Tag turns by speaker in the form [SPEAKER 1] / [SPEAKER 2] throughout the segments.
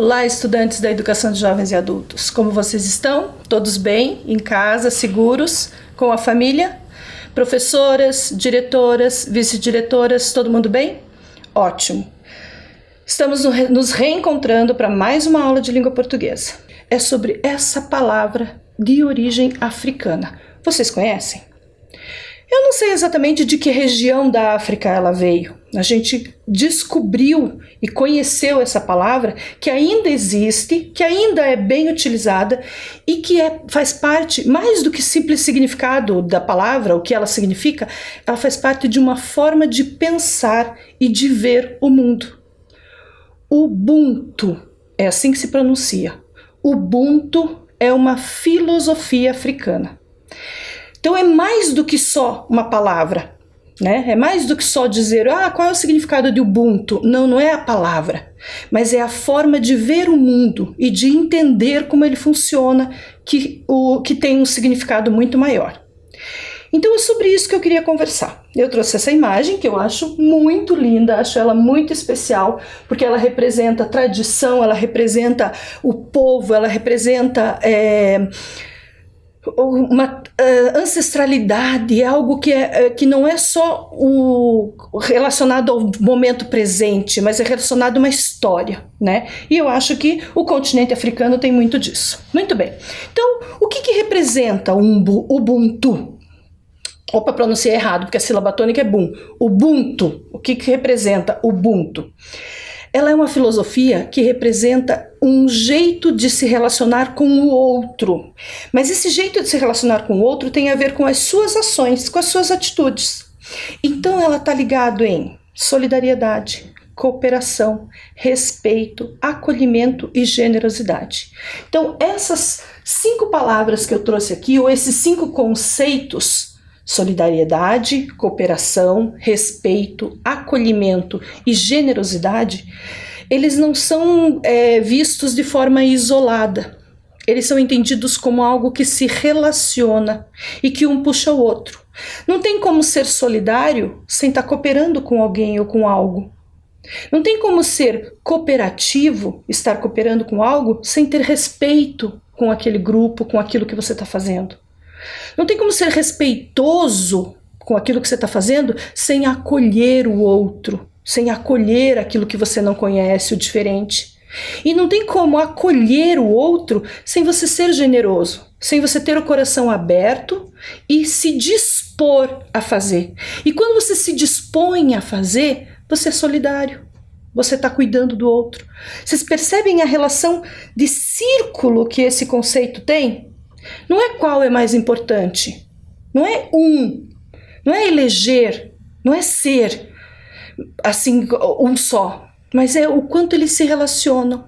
[SPEAKER 1] Olá, estudantes da Educação de Jovens e Adultos. Como vocês estão? Todos bem? Em casa, seguros? Com a família? Professoras, diretoras, vice-diretoras, todo mundo bem? Ótimo! Estamos nos reencontrando para mais uma aula de língua portuguesa. É sobre essa palavra de origem africana. Vocês conhecem? Eu não sei exatamente de que região da África ela veio. A gente descobriu e conheceu essa palavra que ainda existe, que ainda é bem utilizada e que faz parte, mais do que simples significado da palavra, o que ela significa, ela faz parte de uma forma de pensar e de ver o mundo. Ubuntu, é assim que se pronuncia. Ubuntu é uma filosofia africana. Então é mais do que só uma palavra, né? É mais do que só dizer, qual é o significado de Ubuntu? Não, não é a palavra, mas é a forma de ver o mundo e de entender como ele funciona que tem um significado muito maior. Então é sobre isso que eu queria conversar. Eu trouxe essa imagem que eu acho muito linda, acho ela muito especial, porque ela representa a tradição, ela representa o povo, ela representa uma ancestralidade, é algo que não é só relacionado ao momento presente, mas é relacionado a uma história, né? E eu acho que o continente africano tem muito disso. Muito bem. Então, o que representa o Ubuntu? Opa, pronunciei errado, porque a sílaba tônica é bum. Ubuntu. O que representa Ubuntu? Ela é uma filosofia que representa um jeito de se relacionar com o outro. Mas esse jeito de se relacionar com o outro tem a ver com as suas ações, com as suas atitudes. Então ela está ligada em solidariedade, cooperação, respeito, acolhimento e generosidade. Então essas 5 palavras que eu trouxe aqui, ou esses 5 conceitos, solidariedade, cooperação, respeito, acolhimento e generosidade, eles não são vistos de forma isolada. Eles são entendidos como algo que se relaciona e que um puxa o outro. Não tem como ser solidário sem estar cooperando com alguém ou com algo. Não tem como ser cooperativo, estar cooperando com algo, sem ter respeito com aquele grupo, com aquilo que você está fazendo. Não tem como ser respeitoso com aquilo que você está fazendo sem acolher o outro, sem acolher aquilo que você não conhece, o diferente. E não tem como acolher o outro sem você ser generoso, sem você ter o coração aberto e se dispor a fazer. E quando você se dispõe a fazer, você é solidário. Você está cuidando do outro. Vocês percebem a relação de círculo que esse conceito tem? Não é qual é mais importante, não é não é eleger, não é ser assim um só, mas é o quanto eles se relacionam.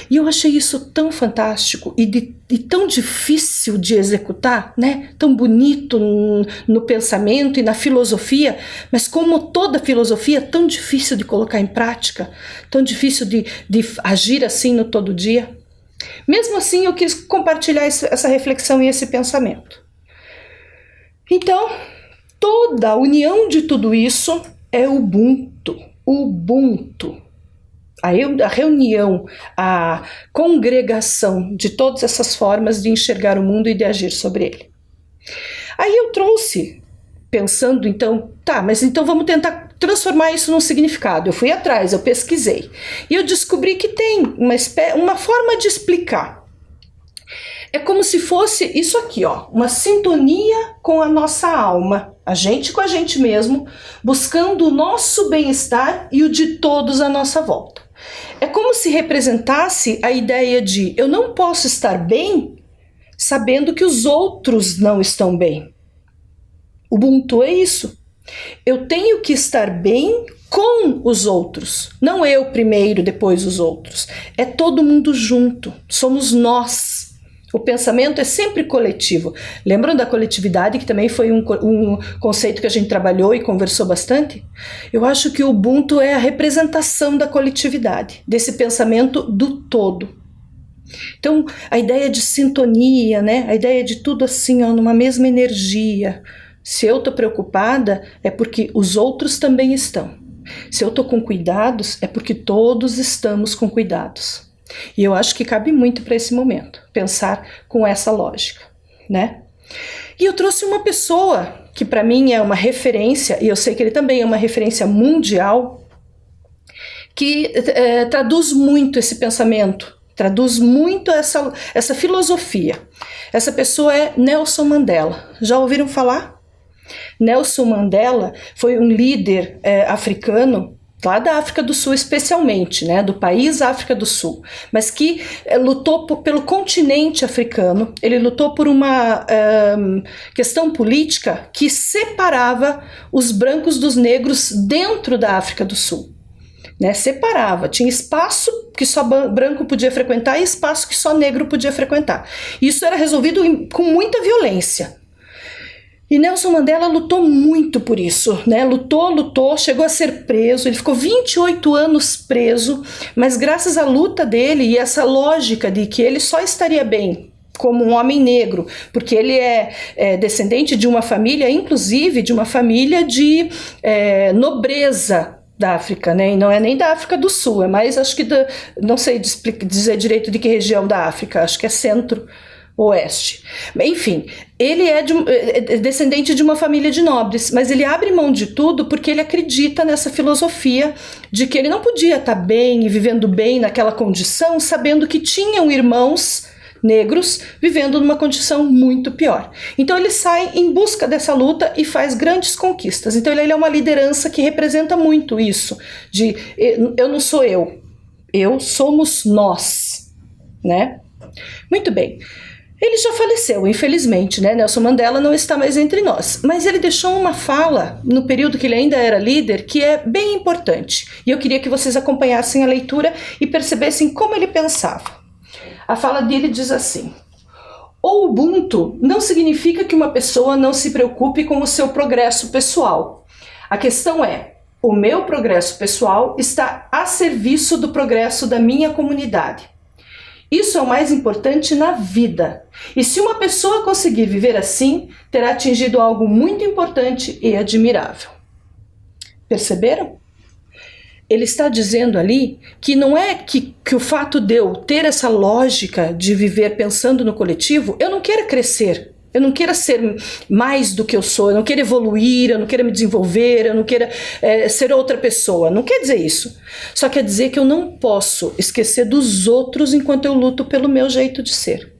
[SPEAKER 1] E eu achei isso tão fantástico e tão difícil de executar, né? Tão bonito no pensamento e na filosofia, mas como toda filosofia, tão difícil de colocar em prática, tão difícil de agir assim no todo dia. Mesmo assim, eu quis compartilhar essa reflexão e esse pensamento. Então, toda a união de tudo isso é Ubuntu. Ubuntu. A reunião, a congregação de todas essas formas de enxergar o mundo e de agir sobre ele. Aí eu trouxe, pensando então, mas então vamos tentar transformar isso num significado. Eu fui atrás, eu pesquisei e eu descobri que tem uma forma de explicar. É como se fosse isso aqui, uma sintonia com a nossa alma, a gente com a gente mesmo, buscando o nosso bem-estar e o de todos à nossa volta. É como se representasse a ideia de eu não posso estar bem sabendo que os outros não estão bem. Ubuntu é isso. Eu tenho que estar bem com os outros, não eu primeiro, depois os outros. É todo mundo junto, somos nós. O pensamento é sempre coletivo. Lembram da coletividade, que também foi um conceito que a gente trabalhou e conversou bastante? Eu acho que o Ubuntu é a representação da coletividade, desse pensamento do todo. Então, a ideia de sintonia, né? A ideia de tudo assim, numa mesma energia. Se eu estou preocupada, é porque os outros também estão. Se eu estou com cuidados, é porque todos estamos com cuidados. E eu acho que cabe muito para esse momento, pensar com essa lógica, né? E eu trouxe uma pessoa que para mim é uma referência, e eu sei que ele também é uma referência mundial, que traduz muito esse pensamento, traduz muito essa filosofia. Essa pessoa é Nelson Mandela. Já ouviram falar? Nelson Mandela foi um líder africano, lá da África do Sul especialmente, né, do país África do Sul, mas que lutou pelo continente africano. Ele lutou por uma questão política que separava os brancos dos negros dentro da África do Sul. Né, separava, tinha espaço que só branco podia frequentar e espaço que só negro podia frequentar. Isso era resolvido com muita violência. E Nelson Mandela lutou muito por isso, né? Lutou, chegou a ser preso, ele ficou 28 anos preso, mas graças à luta dele e essa lógica de que ele só estaria bem como um homem negro, porque ele é descendente de uma família, inclusive de uma família de nobreza da África, né? E não é nem da África do Sul, é mais, acho que, não sei dizer direito de que região da África, acho que é centro-oeste. Enfim, ele é descendente de uma família de nobres, mas ele abre mão de tudo porque ele acredita nessa filosofia de que ele não podia estar bem e vivendo bem naquela condição, sabendo que tinham irmãos negros vivendo numa condição muito pior. Então ele sai em busca dessa luta e faz grandes conquistas. Então ele é uma liderança que representa muito isso, de eu não sou eu somos nós, né? Muito bem. Ele já faleceu, infelizmente, né? Nelson Mandela não está mais entre nós, mas ele deixou uma fala no período que ele ainda era líder que é bem importante. E eu queria que vocês acompanhassem a leitura e percebessem como ele pensava. A fala dele diz assim: o Ubuntu não significa que uma pessoa não se preocupe com o seu progresso pessoal. A questão é, o meu progresso pessoal está a serviço do progresso da minha comunidade. Isso é o mais importante na vida. E se uma pessoa conseguir viver assim, terá atingido algo muito importante e admirável. Perceberam? Ele está dizendo ali que não é que o fato de eu ter essa lógica de viver pensando no coletivo, eu não queira crescer, eu não queira ser mais do que eu sou, eu não queira evoluir, eu não queira me desenvolver, eu não queira ser outra pessoa. Não quer dizer isso. Só quer dizer que eu não posso esquecer dos outros enquanto eu luto pelo meu jeito de ser.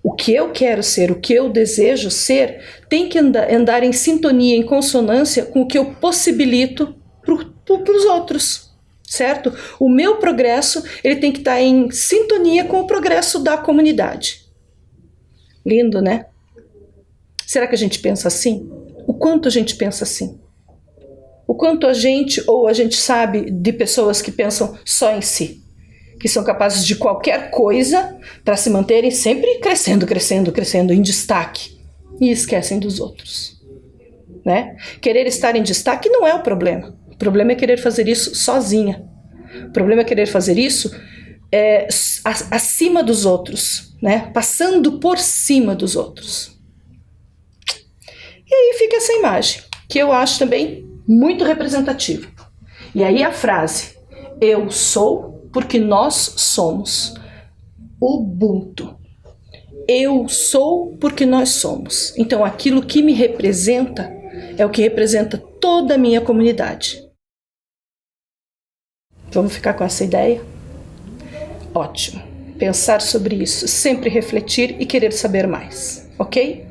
[SPEAKER 1] O que eu quero ser, o que eu desejo ser, tem que andar em sintonia, em consonância com o que eu possibilito para os outros, certo? O meu progresso, ele tem que estar em sintonia com o progresso da comunidade. Lindo, né? Será que a gente pensa assim? O quanto a gente pensa assim? O quanto a gente sabe de pessoas que pensam só em si, que são capazes de qualquer coisa para se manterem sempre crescendo, em destaque, e esquecem dos outros, né? Querer estar em destaque não é o problema. O problema é querer fazer isso sozinha. O problema é querer fazer isso acima dos outros, né? Passando por cima dos outros. E aí fica essa imagem, que eu acho também muito representativa. E aí a frase, eu sou porque nós somos. Ubuntu. Eu sou porque nós somos. Então aquilo que me representa é o que representa toda a minha comunidade. Vamos ficar com essa ideia? Ótimo. Pensar sobre isso, sempre refletir e querer saber mais, ok?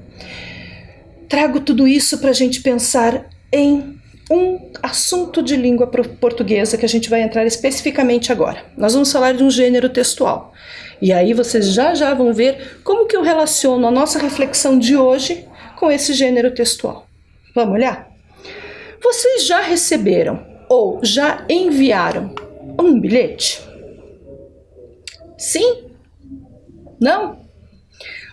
[SPEAKER 1] Trago tudo isso para a gente pensar em um assunto de língua portuguesa que a gente vai entrar especificamente agora. Nós vamos falar de um gênero textual. E aí vocês já vão ver como que eu relaciono a nossa reflexão de hoje com esse gênero textual. Vamos olhar? Vocês já receberam ou já enviaram um bilhete? Sim? Não?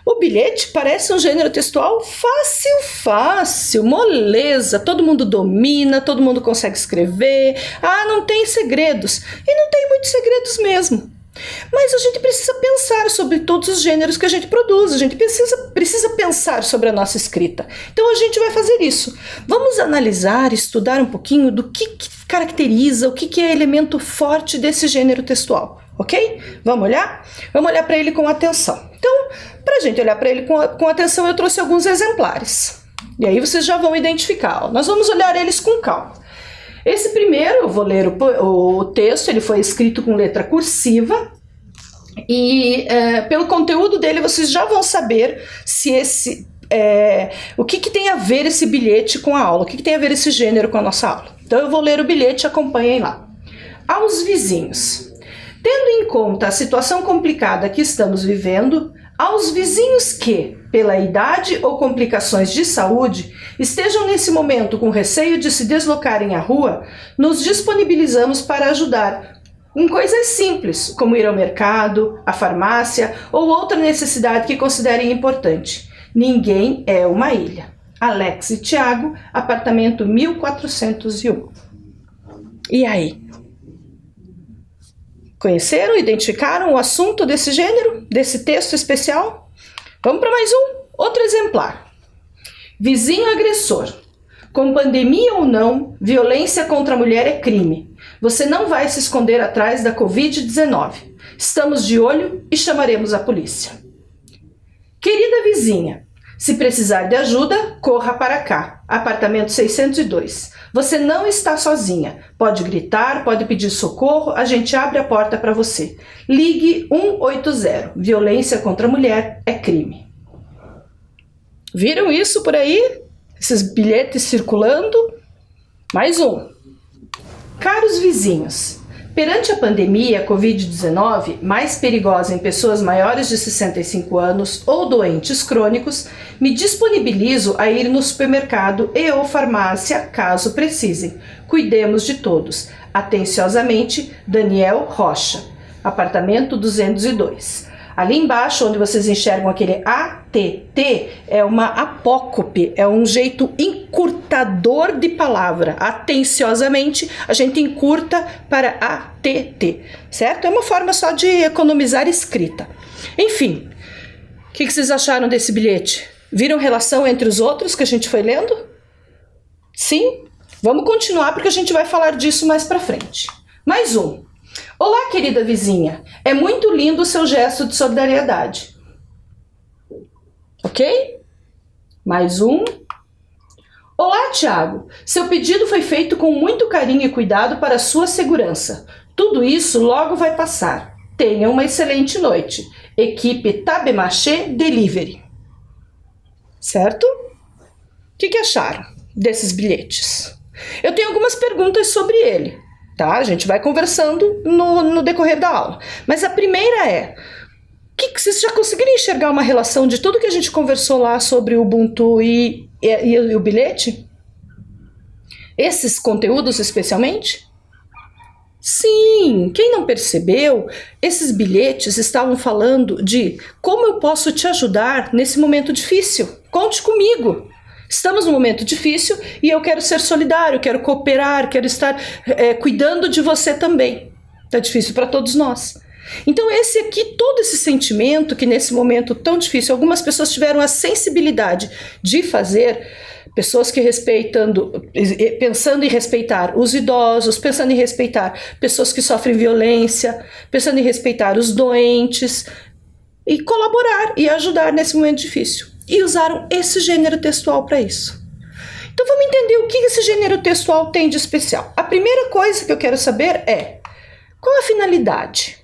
[SPEAKER 1] O bilhete parece um gênero textual fácil, moleza, todo mundo domina, todo mundo consegue escrever, não tem segredos, e não tem muitos segredos mesmo. Mas a gente precisa pensar sobre todos os gêneros que a gente produz, a gente precisa pensar sobre a nossa escrita. Então a gente vai fazer isso. Vamos analisar, estudar um pouquinho do que caracteriza, o que é elemento forte desse gênero textual. ok? Vamos olhar? Vamos olhar para ele com atenção. Então, para a gente olhar para ele com atenção, eu trouxe alguns exemplares. E aí vocês já vão identificar. Ó. Nós vamos olhar eles com calma. Esse primeiro, eu vou ler o texto, ele foi escrito com letra cursiva. E pelo conteúdo dele, vocês já vão saber se o que tem a ver esse bilhete com a aula, o que tem a ver esse gênero com a nossa aula. Então eu vou ler o bilhete, acompanhem lá. Aos vizinhos. Tendo em conta a situação complicada que estamos vivendo, aos vizinhos que, pela idade ou complicações de saúde, estejam nesse momento com receio de se deslocarem à rua, nos disponibilizamos para ajudar em coisas simples, como ir ao mercado, à farmácia ou outra necessidade que considerem importante. Ninguém é uma ilha. Alex e Tiago, apartamento 1401. E aí? Conheceram, identificaram o assunto desse gênero, desse texto especial? Vamos para mais um, outro exemplar. Vizinho agressor. Com pandemia ou não, violência contra a mulher é crime. Você não vai se esconder atrás da Covid-19. Estamos de olho e chamaremos a polícia. Querida vizinha, se precisar de ajuda, corra para cá. Apartamento 602. Você não está sozinha. Pode gritar, pode pedir socorro, a gente abre a porta para você. Ligue 180. Violência contra a mulher é crime. Viram isso por aí? Esses bilhetes circulando? Mais um. Caros vizinhos, perante a pandemia Covid-19, mais perigosa em pessoas maiores de 65 anos ou doentes crônicos, me disponibilizo a ir no supermercado e ou farmácia caso precisem. Cuidemos de todos. Atenciosamente, Daniel Rocha, apartamento 202. Ali embaixo, onde vocês enxergam aquele ATT, é uma apócope, é um jeito encurtador de palavra. Atenciosamente, a gente encurta para ATT, certo? É uma forma só de economizar escrita. Enfim, o que vocês acharam desse bilhete? Viram relação entre os outros que a gente foi lendo? Sim? Vamos continuar porque a gente vai falar disso mais para frente. Mais um. Olá, querida vizinha. É muito lindo o seu gesto de solidariedade. Ok? Mais um. Olá, Tiago. Seu pedido foi feito com muito carinho e cuidado para a sua segurança. Tudo isso logo vai passar. Tenha uma excelente noite. Equipe Tabemaché Delivery. Certo? O que acharam desses bilhetes? Eu tenho algumas perguntas sobre ele. Tá? A gente vai conversando no decorrer da aula. Mas a primeira é, vocês já conseguiram enxergar uma relação de tudo que a gente conversou lá sobre o Ubuntu e o bilhete? Esses conteúdos especialmente? Sim, quem não percebeu, esses bilhetes estavam falando de como eu posso te ajudar nesse momento difícil. Conte comigo. Estamos num momento difícil e eu quero ser solidário, quero cooperar, quero estar cuidando de você também. Está difícil para todos nós. Então todo esse sentimento que nesse momento tão difícil, algumas pessoas tiveram a sensibilidade de fazer, pessoas que pensando em respeitar os idosos, pensando em respeitar pessoas que sofrem violência, pensando em respeitar os doentes e colaborar e ajudar nesse momento difícil. E usaram esse gênero textual para isso. Então vamos entender o que esse gênero textual tem de especial. A primeira coisa que eu quero saber é qual a finalidade,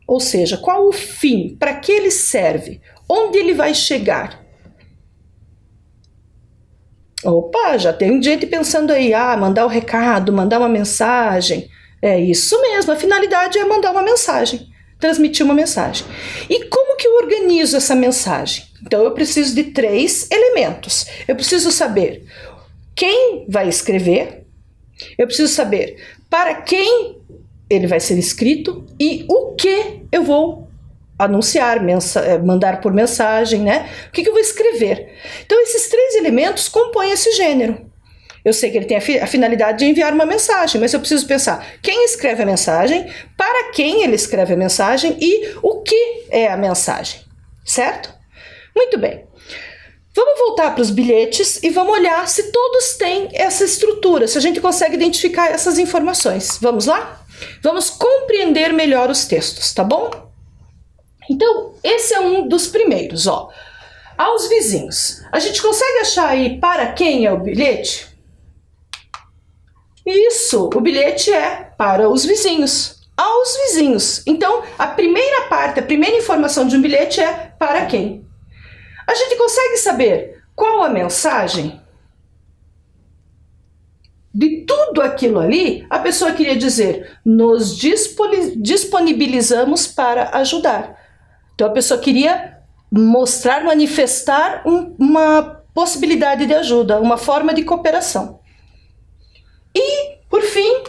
[SPEAKER 1] ou seja, qual o fim, para que ele serve, onde ele vai chegar. Opa, já tem gente pensando aí, mandar o recado, mandar uma mensagem. É isso mesmo, a finalidade é mandar uma mensagem, transmitir uma mensagem. E como que eu organizo essa mensagem? Então eu preciso de 3 elementos. Eu preciso saber quem vai escrever, eu preciso saber para quem ele vai ser escrito e o que eu vou anunciar, mandar por mensagem, né? O que eu vou escrever? Então esses 3 elementos compõem esse gênero. Eu sei que ele tem a finalidade de enviar uma mensagem, mas eu preciso pensar quem escreve a mensagem, para quem ele escreve a mensagem e o que é a mensagem, certo? Muito bem. Vamos voltar para os bilhetes e vamos olhar se todos têm essa estrutura, se a gente consegue identificar essas informações. Vamos lá? Vamos compreender melhor os textos, tá bom? Então, esse é um dos primeiros, ó. Aos vizinhos. A gente consegue achar aí para quem é o bilhete? Isso, o bilhete é para os vizinhos. Aos vizinhos. Então, a primeira parte, a primeira informação de um bilhete é para quem? A gente consegue saber qual a mensagem? De tudo aquilo ali, a pessoa queria dizer, nos disponibilizamos para ajudar. Então a pessoa queria mostrar, manifestar uma possibilidade de ajuda, uma forma de cooperação. E, por fim,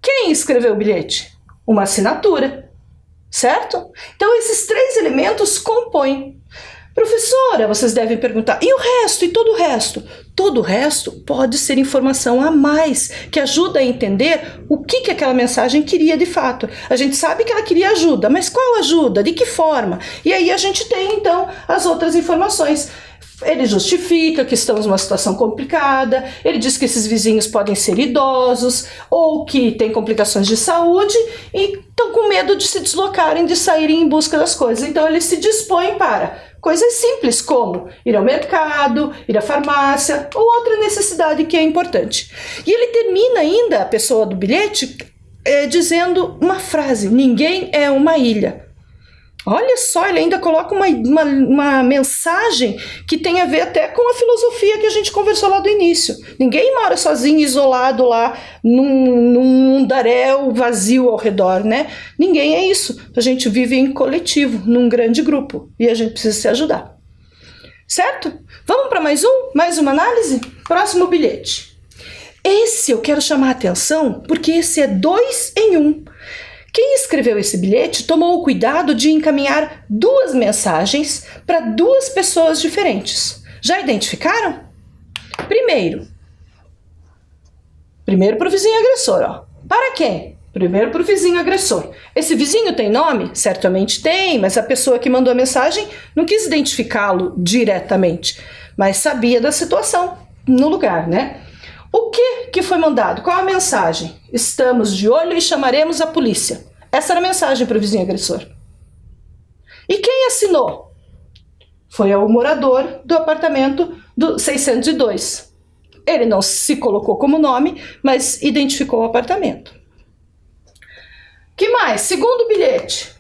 [SPEAKER 1] quem escreveu o bilhete? Uma assinatura, certo? Então esses três elementos compõem. Professora, vocês devem perguntar, e o resto, e todo o resto? Todo o resto pode ser informação a mais, que ajuda a entender o que aquela mensagem queria de fato. A gente sabe que ela queria ajuda, mas qual ajuda? De que forma? E aí a gente tem, então, as outras informações. Ele justifica que estamos numa situação complicada, ele diz que esses vizinhos podem ser idosos ou que têm complicações de saúde e estão com medo de se deslocarem, de saírem em busca das coisas. Então ele se dispõe para coisas simples como ir ao mercado, ir à farmácia ou outra necessidade que é importante. E ele termina ainda, a pessoa do bilhete, dizendo uma frase, ninguém é uma ilha. Olha só, ele ainda coloca uma mensagem que tem a ver até com a filosofia que a gente conversou lá do início. Ninguém mora sozinho, isolado lá, num mundaréu vazio ao redor, né? Ninguém é isso. A gente vive em coletivo, num grande grupo, e a gente precisa se ajudar. Certo? Vamos para mais um? Mais uma análise? Próximo bilhete. Esse eu quero chamar a atenção, porque esse é 2 em 1. Quem escreveu esse bilhete tomou o cuidado de encaminhar 2 mensagens para 2 pessoas diferentes. Já identificaram? Primeiro para o vizinho agressor. Ó. Para quem? Primeiro para o vizinho agressor. Esse vizinho tem nome? Certamente tem, mas a pessoa que mandou a mensagem não quis identificá-lo diretamente, mas sabia da situação no lugar, né? O que foi mandado? Qual a mensagem? Estamos de olho e chamaremos a polícia. Essa era a mensagem para o vizinho agressor. E quem assinou? Foi o morador do apartamento do 602. Ele não se colocou como nome, mas identificou o apartamento. Que mais? Segundo bilhete.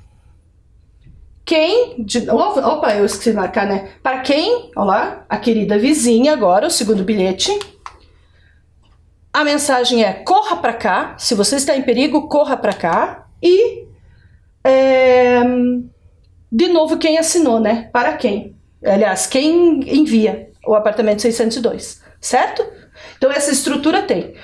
[SPEAKER 1] Opa, eu esqueci de marcar, né? Para quem? Olha lá, a querida vizinha agora, o segundo bilhete. A mensagem é, corra para cá, se você está em perigo, corra para cá. E, de novo, quem assinou, né? Para quem? Aliás, quem envia o apartamento 602, certo? Então, essa estrutura tem.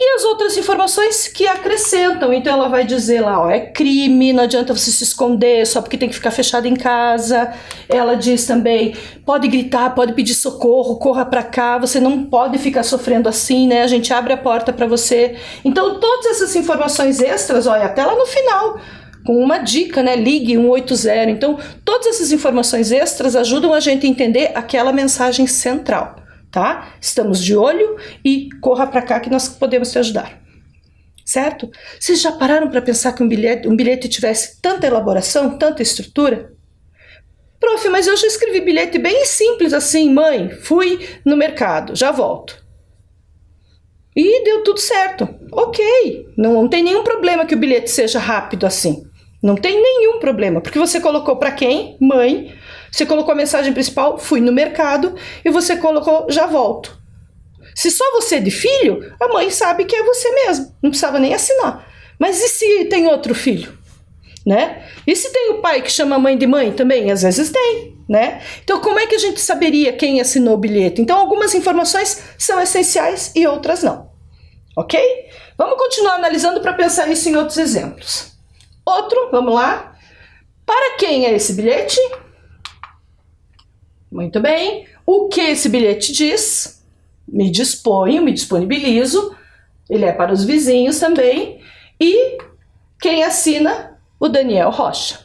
[SPEAKER 1] E as outras informações que acrescentam. Então, ela vai dizer lá, ó, é crime, não adianta você se esconder só porque tem que ficar fechado em casa. Ela diz também, pode gritar, pode pedir socorro, corra para cá, você não pode ficar sofrendo assim, né? A gente abre a porta para você. Então, todas essas informações extras, olha, até lá no final, com uma dica, né? Ligue 180. Então, todas essas informações extras ajudam a gente a entender aquela mensagem central. Tá? Estamos de olho e corra para cá que nós podemos te ajudar. Certo? Vocês já pararam para pensar que um bilhete tivesse tanta elaboração, tanta estrutura? Prof, mas eu já escrevi bilhete bem simples assim, mãe, fui no mercado, já volto. E deu tudo certo. Ok, não tem nenhum problema que o bilhete seja rápido assim. Não tem nenhum problema, porque você colocou para quem? Mãe. Você colocou a mensagem principal, fui no mercado, e você colocou, já volto. Se só você é de filho, a mãe sabe que é você mesmo, não precisava nem assinar. Mas e se tem outro filho? Né? E se tem o pai que chama a mãe de mãe também? Às vezes tem, né? Então como é que a gente saberia quem assinou o bilhete? Então algumas informações são essenciais e outras não. Ok? Vamos continuar analisando para pensar isso em outros exemplos. Outro, vamos lá. Para quem é esse bilhete? Muito bem. O que esse bilhete diz? Me disponho, me disponibilizo. Ele é para os vizinhos também. E quem assina? O Daniel Rocha.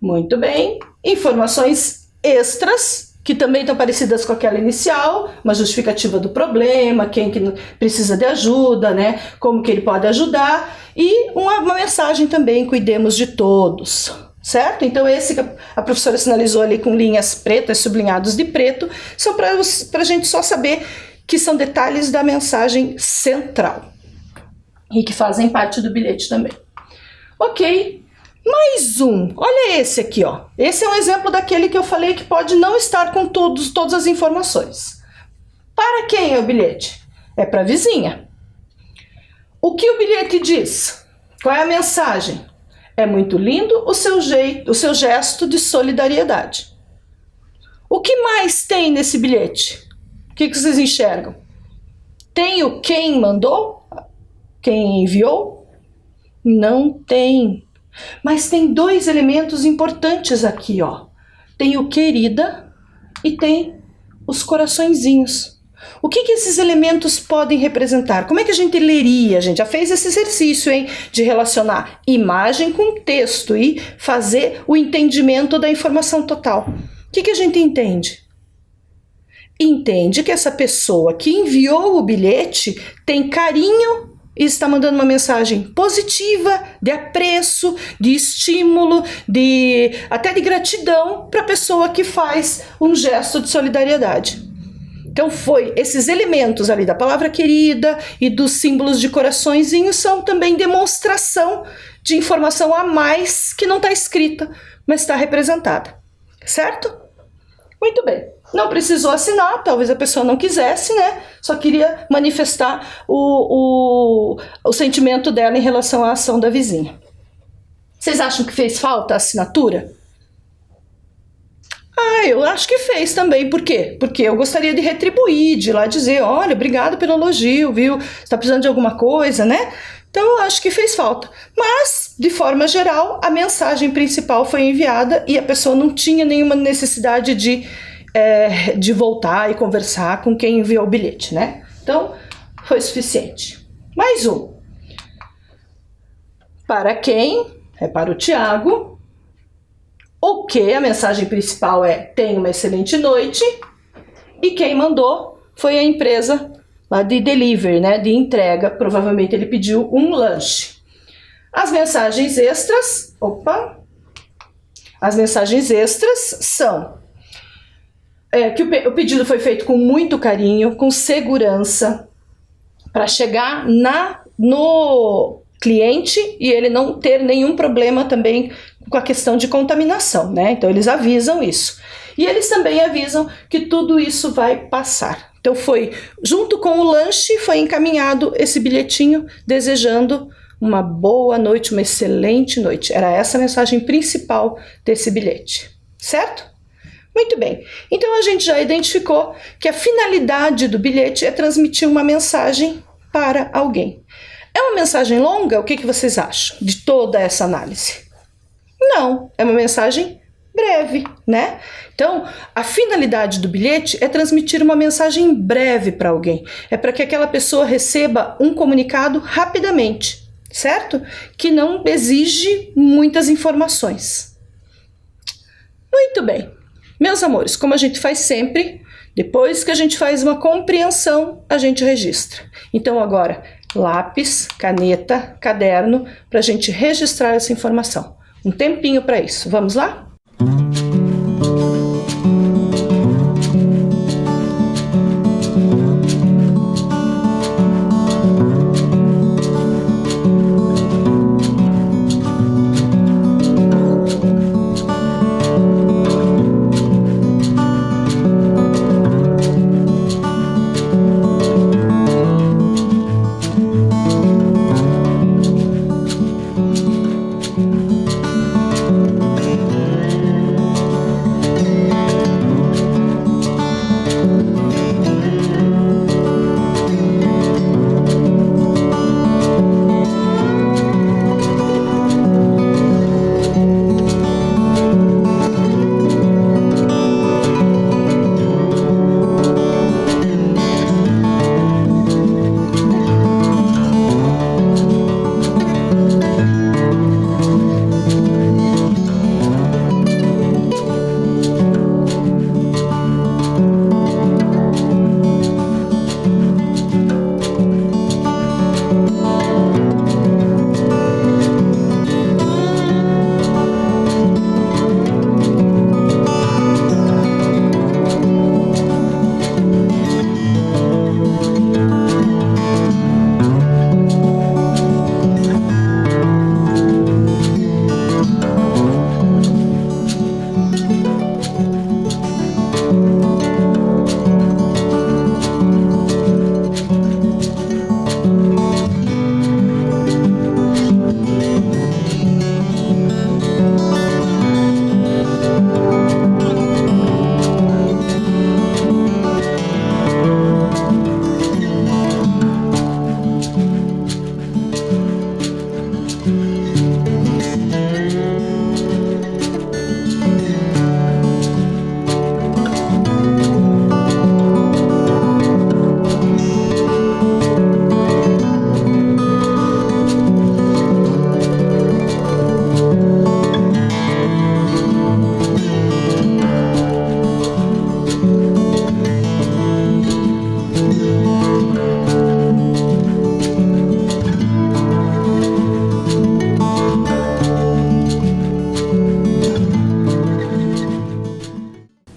[SPEAKER 1] Muito bem. Informações extras que também estão parecidas com aquela inicial, uma justificativa do problema, quem que precisa de ajuda, né? Como que ele pode ajudar, e uma mensagem também, cuidemos de todos, certo? Então esse que a professora sinalizou ali com linhas pretas, sublinhados de preto, são para a gente só saber que são detalhes da mensagem central e que fazem parte do bilhete também. Ok. Mais um, olha esse aqui, ó. Esse é um exemplo daquele que eu falei que pode não estar com todas as informações. Para quem é o bilhete? É para a vizinha. O que o bilhete diz? Qual é a mensagem? É muito lindo o seu gesto de solidariedade. O que mais tem nesse bilhete? O que vocês enxergam? Tem o quem mandou? Quem enviou? Não tem. Mas tem dois elementos importantes aqui, ó. Tem o querida e tem os coraçõezinhos. O que esses elementos podem representar? Como é que a gente leria? A gente já fez esse exercício, hein? De relacionar imagem com texto e fazer o entendimento da informação total. O que a gente entende? Entende que essa pessoa que enviou o bilhete tem carinho e está mandando uma mensagem positiva, de apreço, de estímulo, até de gratidão para a pessoa que faz um gesto de solidariedade. Então foi esses elementos ali da palavra querida e dos símbolos de coraçõezinhos são também demonstração de informação a mais que não está escrita, mas está representada, certo? Muito bem. Não precisou assinar, talvez a pessoa não quisesse, né? Só queria manifestar o sentimento dela em relação à ação da vizinha. Vocês acham que fez falta a assinatura? Eu acho que fez também. Por quê? Porque eu gostaria de retribuir, de ir lá dizer, olha, obrigado pelo elogio, viu? Você está precisando de alguma coisa, né? Então eu acho que fez falta. Mas, de forma geral, a mensagem principal foi enviada e a pessoa não tinha nenhuma necessidade de voltar e conversar com quem enviou o bilhete, né? Então, foi suficiente. Mais um. Para quem? É para o Tiago. O que? A mensagem principal é: tenha uma excelente noite. E quem mandou foi a empresa lá de delivery, né? De entrega. Provavelmente ele pediu um lanche. As mensagens extras. As mensagens extras são que o pedido foi feito com muito carinho, com segurança, para chegar no cliente e ele não ter nenhum problema também com a questão de contaminação, né? Então eles avisam isso. E eles também avisam que tudo isso vai passar. Então foi, junto com o lanche, foi encaminhado esse bilhetinho desejando uma boa noite, uma excelente noite. Era essa a mensagem principal desse bilhete, certo? Muito bem, então a gente já identificou que a finalidade do bilhete é transmitir uma mensagem para alguém. É uma mensagem longa? O que vocês acham de toda essa análise? Não, é uma mensagem breve, né? Então, a finalidade do bilhete é transmitir uma mensagem breve para alguém. É para que aquela pessoa receba um comunicado rapidamente, certo? Que não exige muitas informações. Muito bem. Meus amores, como a gente faz sempre, depois que a gente faz uma compreensão, a gente registra. Então agora, lápis, caneta, caderno, para a gente registrar essa informação. Um tempinho para isso. Vamos lá?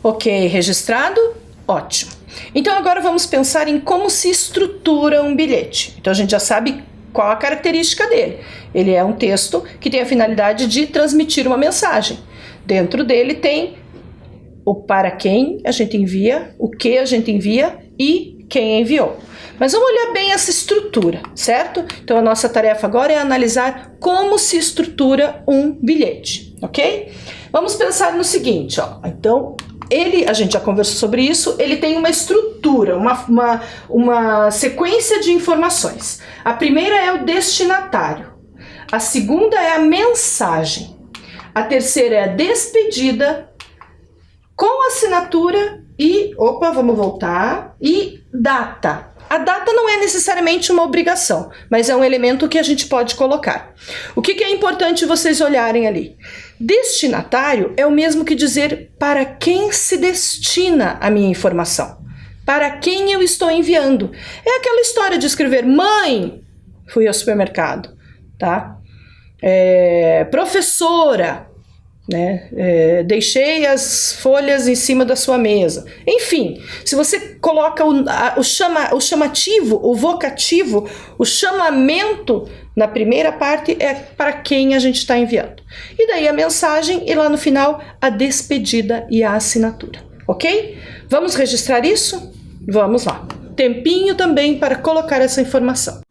[SPEAKER 1] Ok, registrado? Ótimo. Então agora vamos pensar em como se estrutura um bilhete. Então a gente já sabe qual a característica dele. Ele é um texto que tem a finalidade de transmitir uma mensagem. Dentro dele tem o para quem a gente envia, o que a gente envia e quem enviou. Mas vamos olhar bem essa estrutura, certo? Então a nossa tarefa agora é analisar como se estrutura um bilhete, ok? Vamos pensar no seguinte, ó. Então, a gente já conversou sobre isso, ele tem uma estrutura, uma sequência de informações. A primeira é o destinatário, a segunda é a mensagem, a terceira é a despedida, com assinatura e, vamos voltar, e data. A data não é necessariamente uma obrigação, mas é um elemento que a gente pode colocar. O que é importante vocês olharem ali? Destinatário é o mesmo que dizer para quem se destina a minha informação. Para quem eu estou enviando. É aquela história de escrever: mãe, fui ao supermercado, tá? Professora, né? Deixei as folhas em cima da sua mesa. Enfim, se você coloca o chamativo, o vocativo, o chamamento na primeira parte é para quem a gente está enviando. E daí a mensagem e lá no final a despedida e a assinatura. Ok? Vamos registrar isso? Vamos lá. Tempinho também para colocar essa informação.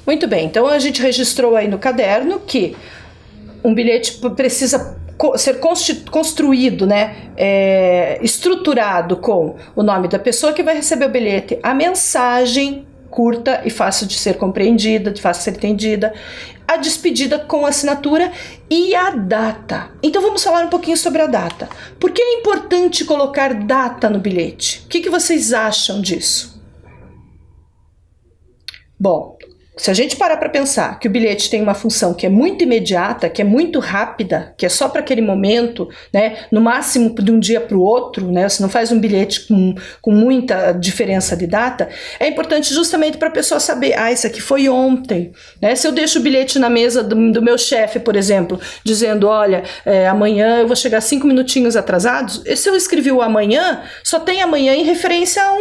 [SPEAKER 1] Muito bem, então a gente registrou aí no caderno que um bilhete precisa ser construído, né, estruturado com o nome da pessoa que vai receber o bilhete, a mensagem curta e fácil de ser compreendida, de fácil de ser entendida, a despedida com assinatura e a data. Então vamos falar um pouquinho sobre a data. Por que é importante colocar data no bilhete? O que vocês acham disso? Bom, se a gente parar para pensar que o bilhete tem uma função que é muito imediata, que é muito rápida, que é só para aquele momento, né, no máximo de um dia para o outro, né, você não faz um bilhete com muita diferença de data, é importante justamente para a pessoa saber, isso aqui foi ontem, né? Se eu deixo o bilhete na mesa do meu chefe, por exemplo, dizendo, olha, amanhã eu vou chegar 5 minutinhos atrasados, e se eu escrevi o amanhã, só tem amanhã em referência a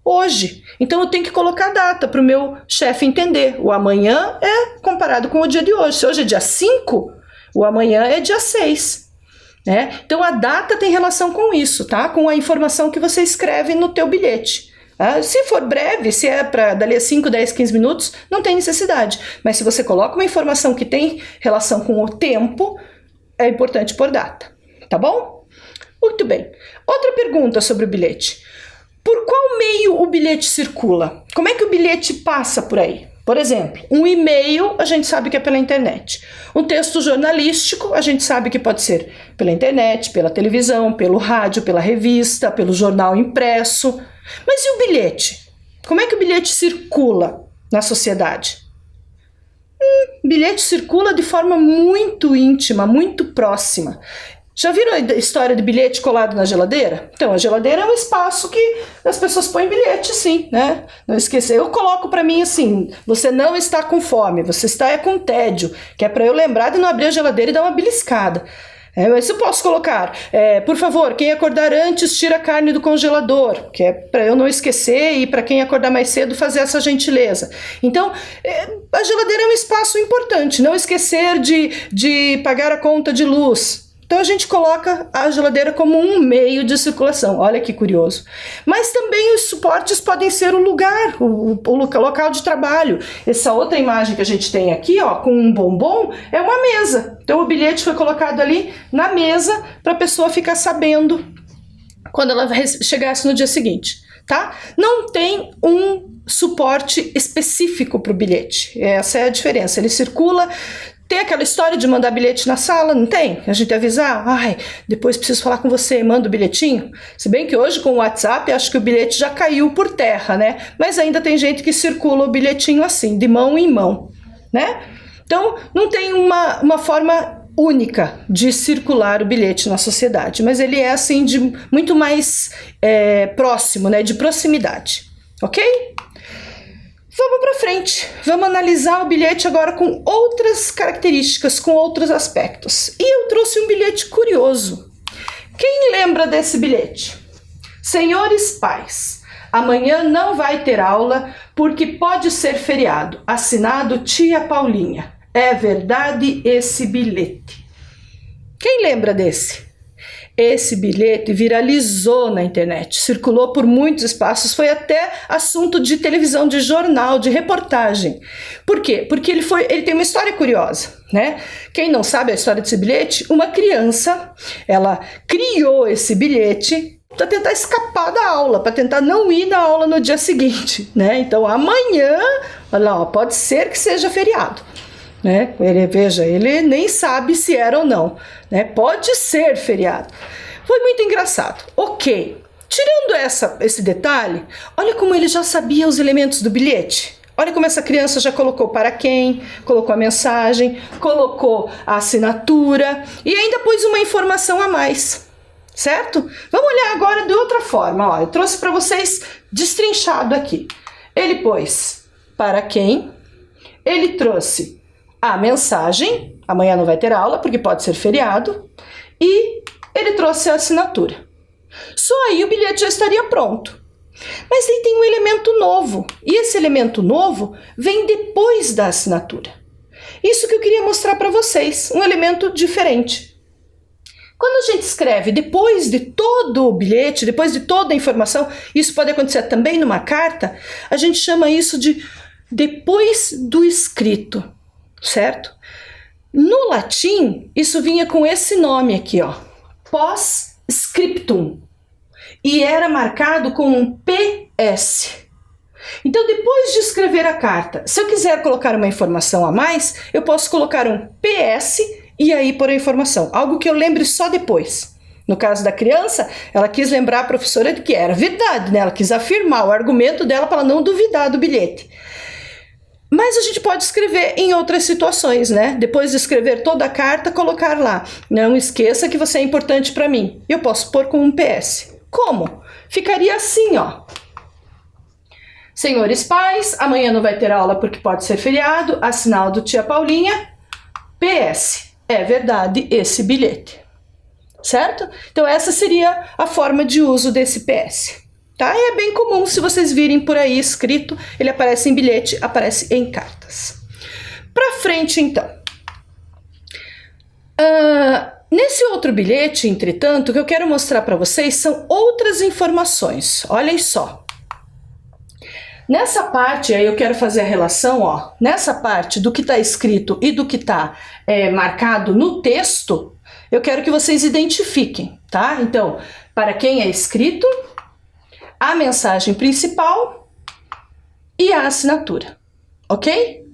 [SPEAKER 1] hoje. Então eu tenho que colocar a data para o meu chefe entender. O amanhã é comparado com o dia de hoje. Se hoje é dia 5, o amanhã é dia 6. Né? Então a data tem relação com isso, tá? Com a informação que você escreve no teu bilhete. Se for breve, se é para dali a 5, 10, 15 minutos, não tem necessidade. Mas se você coloca uma informação que tem relação com o tempo, é importante pôr data. Tá bom? Muito bem. Outra pergunta sobre o bilhete. Por qual meio o bilhete circula? Como é que o bilhete passa por aí? Por exemplo, um e-mail a gente sabe que é pela internet. Um texto jornalístico a gente sabe que pode ser pela internet, pela televisão, pelo rádio, pela revista, pelo jornal impresso. Mas e o bilhete? Como é que o bilhete circula na sociedade? O bilhete circula de forma muito íntima, muito próxima. Já viram a história de bilhete colado na geladeira? Então, a geladeira é um espaço que as pessoas põem bilhete, sim, né? Não esquecer. Eu coloco para mim assim, você não está com fome, você está com tédio, que é para eu lembrar de não abrir a geladeira e dar uma beliscada. Mas eu posso colocar, por favor, quem acordar antes, tira a carne do congelador, que é para eu não esquecer e para quem acordar mais cedo fazer essa gentileza. Então, a geladeira é um espaço importante, não esquecer de pagar a conta de luz. Então a gente coloca a geladeira como um meio de circulação, olha que curioso. Mas também os suportes podem ser o lugar, o local de trabalho. Essa outra imagem que a gente tem aqui, ó, com um bombom, é uma mesa. Então o bilhete foi colocado ali na mesa para a pessoa ficar sabendo quando ela chegasse no dia seguinte, tá? Não tem um suporte específico para o bilhete, essa é a diferença, ele circula. Tem aquela história de mandar bilhete na sala, não tem? A gente avisar, depois preciso falar com você, manda o bilhetinho. Se bem que hoje com o WhatsApp, acho que o bilhete já caiu por terra, né? Mas ainda tem gente que circula o bilhetinho assim, de mão em mão, né? Então, não tem uma forma única de circular o bilhete na sociedade, mas ele é assim, de muito mais próximo, né? De proximidade, ok? Vamos para frente, vamos analisar o bilhete agora com outras características, com outros aspectos. E eu trouxe um bilhete curioso. Quem lembra desse bilhete? Senhores pais, amanhã não vai ter aula porque pode ser feriado. Assinado Tia Paulinha. É verdade esse bilhete? Quem lembra desse? Esse bilhete viralizou na internet, circulou por muitos espaços, foi até assunto de televisão, de jornal, de reportagem. Por quê? Porque ele tem uma história curiosa, né? Quem não sabe a história desse bilhete, uma criança, ela criou esse bilhete para tentar escapar da aula, para tentar não ir na aula no dia seguinte, né? Então amanhã, olha lá, pode ser que seja feriado. Né? Ele nem sabe se era ou não, né? Pode ser feriado. Foi muito engraçado. Ok, tirando esse detalhe, olha como ele já sabia os elementos do bilhete. Olha como essa criança já colocou para quem, colocou a mensagem, colocou a assinatura e ainda pôs uma informação a mais, certo? Vamos olhar agora de outra forma. Ó, eu trouxe para vocês destrinchado aqui. Ele pôs para quem, ele trouxe a mensagem, amanhã não vai ter aula porque pode ser feriado, e ele trouxe a assinatura. Só aí o bilhete já estaria pronto. Mas aí tem um elemento novo, e esse elemento novo vem depois da assinatura. Isso que eu queria mostrar para vocês, um elemento diferente. Quando a gente escreve depois de todo o bilhete, depois de toda a informação, isso pode acontecer também numa carta, a gente chama isso de depois do escrito. Certo? No latim, isso vinha com esse nome aqui, ó, post-scriptum, e era marcado com um PS. Então, depois de escrever a carta, se eu quiser colocar uma informação a mais, eu posso colocar um PS e aí pôr a informação, algo que eu lembre só depois. No caso da criança, ela quis lembrar a professora de que era verdade, né? Ela quis afirmar o argumento dela para ela não duvidar do bilhete. Mas a gente pode escrever em outras situações, né? Depois de escrever toda a carta, colocar lá, não esqueça que você é importante para mim. Eu posso pôr com um PS. Como? Ficaria assim, ó. Senhores pais, amanhã não vai ter aula porque pode ser feriado, assinado tia Paulinha, PS. É verdade esse bilhete. Certo? Então essa seria a forma de uso desse PS. Tá? E é bem comum, se vocês virem por aí escrito, ele aparece em bilhete, aparece em cartas. Para frente, então. Nesse outro bilhete, entretanto, o que eu quero mostrar para vocês são outras informações. Olhem só. Nessa parte, aí eu quero fazer a relação, ó, nessa parte do que está escrito e do que está marcado no texto, eu quero que vocês identifiquem, tá? Então, para quem é escrito, a mensagem principal e a assinatura, ok?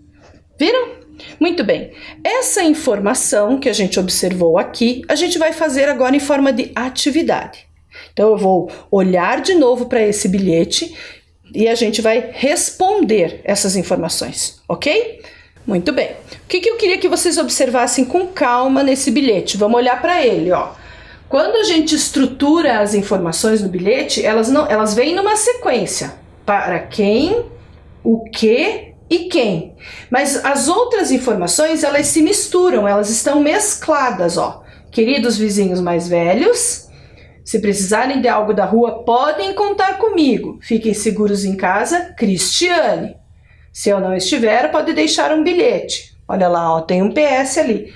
[SPEAKER 1] Viram? Muito bem. Essa informação que a gente observou aqui, a gente vai fazer agora em forma de atividade. Então, eu vou olhar de novo para esse bilhete e a gente vai responder essas informações, ok? Muito bem. O que eu queria que vocês observassem com calma nesse bilhete? Vamos olhar para ele, ó. Quando a gente estrutura as informações no bilhete, elas vêm numa sequência. Para quem, o que e quem. Mas as outras informações, elas se misturam, elas estão mescladas, ó. Queridos vizinhos mais velhos, se precisarem de algo da rua, podem contar comigo. Fiquem seguros em casa, Cristiane. Se eu não estiver, pode deixar um bilhete. Olha lá, ó, tem um PS ali.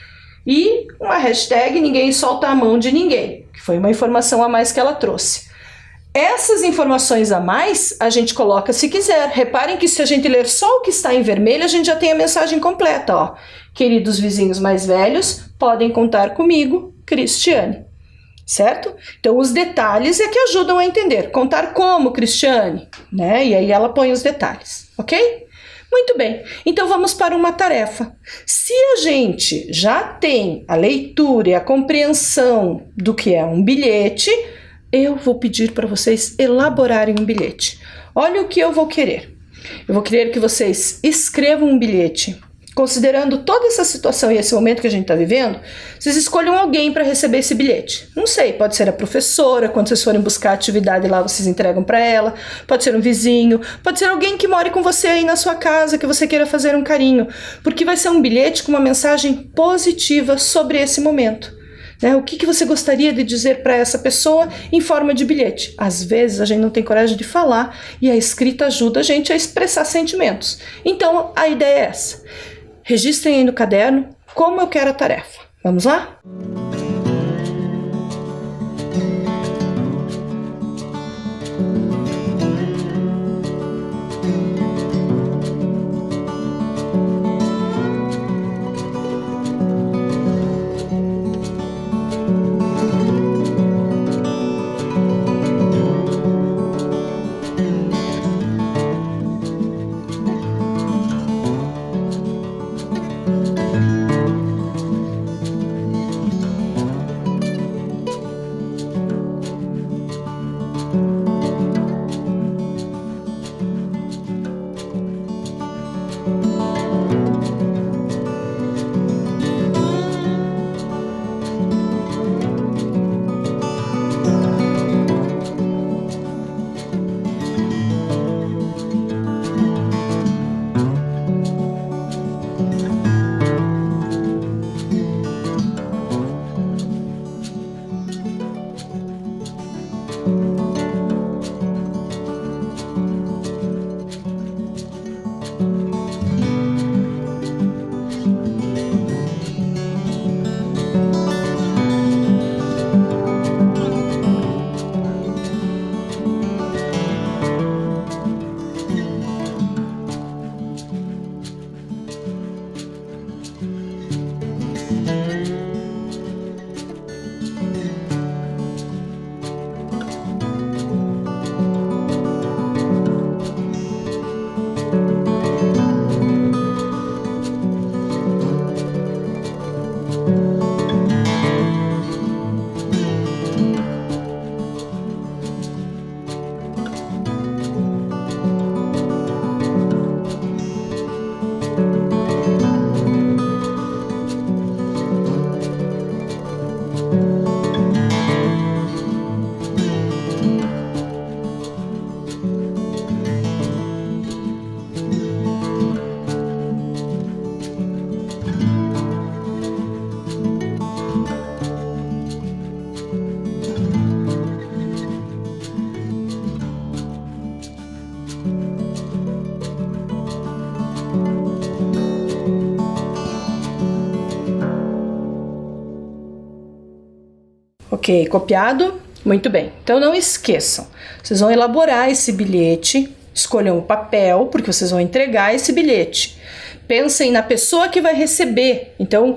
[SPEAKER 1] E uma hashtag ninguém solta a mão de ninguém, que foi uma informação a mais que ela trouxe. Essas informações a mais a gente coloca se quiser. Reparem que se a gente ler só o que está em vermelho, a gente já tem a mensagem completa, ó. Queridos vizinhos mais velhos, podem contar comigo, Cristiane. Certo? Então os detalhes é que ajudam a entender. Contar como, Cristiane, né? E aí ela põe os detalhes, ok? Muito bem, então vamos para uma tarefa. Se a gente já tem a leitura e a compreensão do que é um bilhete, eu vou pedir para vocês elaborarem um bilhete. Olha o que eu vou querer. Eu vou querer que vocês escrevam um bilhete. Considerando toda essa situação e esse momento que a gente está vivendo, vocês escolham alguém para receber esse bilhete. Não sei, pode ser a professora, quando vocês forem buscar a atividade lá, vocês entregam para ela, pode ser um vizinho, pode ser alguém que more com você aí na sua casa, que você queira fazer um carinho, porque vai ser um bilhete com uma mensagem positiva sobre esse momento. Né? O que você gostaria de dizer para essa pessoa em forma de bilhete? Às vezes a gente não tem coragem de falar e a escrita ajuda a gente a expressar sentimentos. Então a ideia é essa. Registrem aí no caderno como eu quero a tarefa. Vamos lá? Ok, copiado? Muito bem. Então não esqueçam, vocês vão elaborar esse bilhete, escolham o papel, porque vocês vão entregar esse bilhete. Pensem na pessoa que vai receber. Então,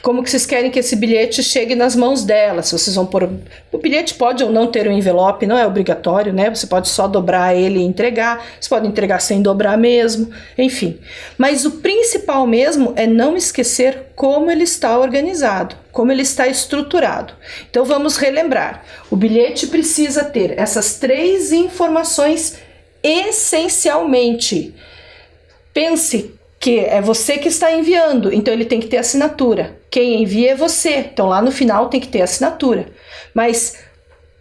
[SPEAKER 1] como que vocês querem que esse bilhete chegue nas mãos dela? Se vocês vão pôr... O bilhete pode ou não ter um envelope, não é obrigatório, né? Você pode só dobrar ele e entregar. Você pode entregar sem dobrar mesmo. Enfim. Mas o principal mesmo é não esquecer como ele está organizado, como ele está estruturado. Então, vamos relembrar. O bilhete precisa ter essas 3 informações essencialmente. Pense que é você que está enviando, então ele tem que ter assinatura. Quem envia é você, então lá no final tem que ter assinatura. Mas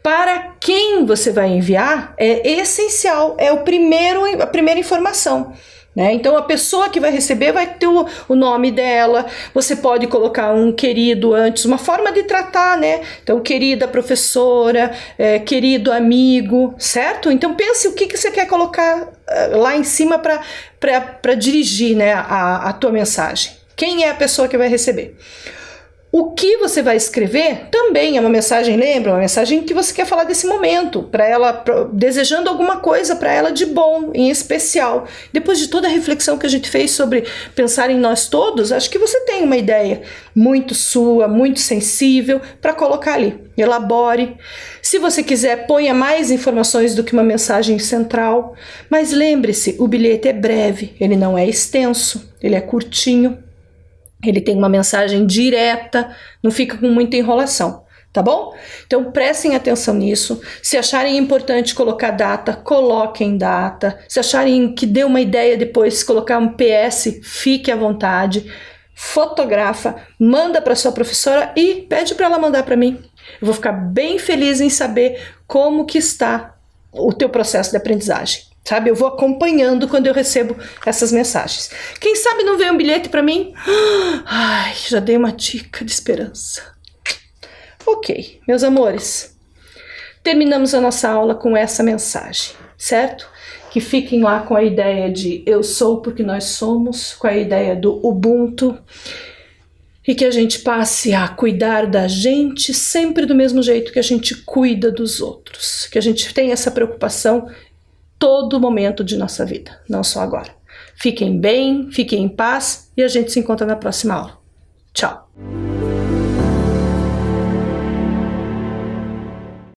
[SPEAKER 1] para quem você vai enviar é essencial, é a primeira informação. Né? Então a pessoa que vai receber vai ter o nome dela, você pode colocar um querido antes, uma forma de tratar, né? Então querida professora, querido amigo, certo? Então pense o que você quer colocar lá em cima para dirigir, né, a tua mensagem. Quem é a pessoa que vai receber? O que você vai escrever também é uma mensagem, lembra? Uma mensagem que você quer falar desse momento, para ela, desejando alguma coisa para ela de bom, em especial. Depois de toda a reflexão que a gente fez sobre pensar em nós todos, acho que você tem uma ideia muito sua, muito sensível, para colocar ali. Elabore. Se você quiser, ponha mais informações do que uma mensagem central. Mas lembre-se, o bilhete é breve, ele não é extenso, ele é curtinho. Ele tem uma mensagem direta, não fica com muita enrolação, tá bom? Então prestem atenção nisso. Se acharem importante colocar data, coloquem data. Se acharem que deu uma ideia depois, colocar um PS, fique à vontade. Fotografa, manda para sua professora e pede para ela mandar para mim. Eu vou ficar bem feliz em saber como que está o teu processo de aprendizagem. Sabe, eu vou acompanhando quando eu recebo essas mensagens. Quem sabe não veio um bilhete para mim? Ai, já dei uma dica de esperança. Ok, meus amores, terminamos a nossa aula com essa mensagem, certo? Que fiquem lá com a ideia de eu sou porque nós somos, com a ideia do Ubuntu, e que a gente passe a cuidar da gente sempre do mesmo jeito que a gente cuida dos outros, que a gente tenha essa preocupação todo momento de nossa vida, não só agora. Fiquem bem, fiquem em paz e a gente se encontra na próxima aula. Tchau!